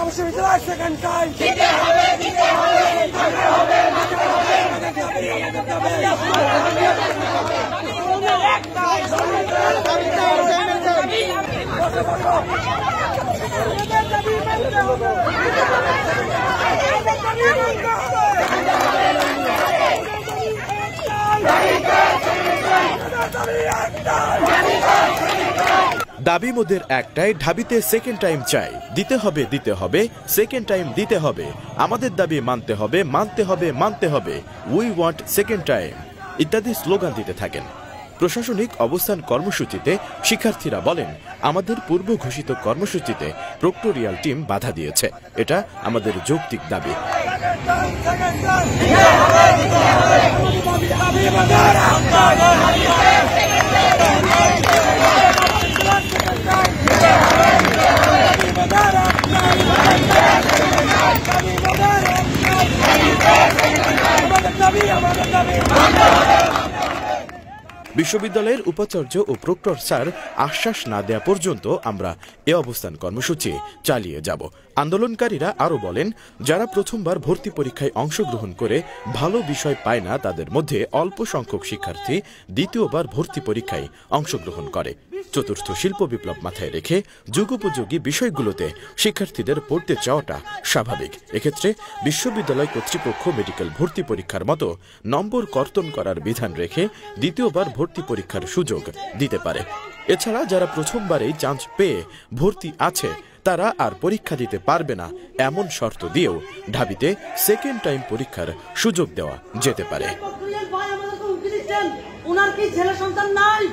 বিশ্ববিদ্যালয় second time দাবি মোদের একটাই, ঢাবিতে সেকেন্ড টাইম চাই, দিতে হবে সেকেন্ড টাইম দিতে হবে, আমাদের দাবি মানতে হবে, উই ওয়ান্ট সেকেন্ড টাইম ইত্যাদি স্লোগান দিতে থাকেন। প্রশাসনিক অবস্থান কর্মসূচিতে শিক্ষার্থীরা বলেন, আমাদের পূর্ব ঘোষিত কর্মসূচিতে প্রক্টোরিয়াল টিম বাধা দিয়েছে, এটা আমাদের যৌক্তিক দাবি। বিশ্ববিদ্যালয়ের উপাচার্য ও প্রক্টর স্যার আশ্বাস না দেয়া পর্যন্ত আমরা এ অবস্থান কর্মসূচি চালিয়ে যাব। আন্দোলনকারীরা আরও বলেন, যারা প্রথমবার ভর্তি পরীক্ষায় অংশগ্রহণ করে ভালো বিষয় পায় না, তাদের মধ্যে অল্প সংখ্যক শিক্ষার্থী দ্বিতীয়বার ভর্তি পরীক্ষায় অংশগ্রহণ করে। চতুর্থ শিল্প বিপ্লব মাথায় রেখে যুগোপযোগী বিষয়গুলোতে শিক্ষার্থীদের পড়তে চাওয়াটা স্বাভাবিক। এক্ষেত্রে বিশ্ববিদ্যালয় কর্তৃপক্ষ মেডিকেল ভর্তি পরীক্ষার মতো নম্বর কর্তন করার বিধান রেখে দ্বিতীয়বার ভর্তি পরীক্ষার সুযোগ দিতে পারে। এছাড়া যারা প্রথমবারেই চান্স পেয়ে ভর্তি আছে, তারা আর পরীক্ষা দিতে পারবে না এমন শর্ত দিয়েও ঢাবিতে সেকেন্ড টাইম পরীক্ষার সুযোগ দেওয়া যেতে পারে। ওনার কি ছেলে সন্তান নাই?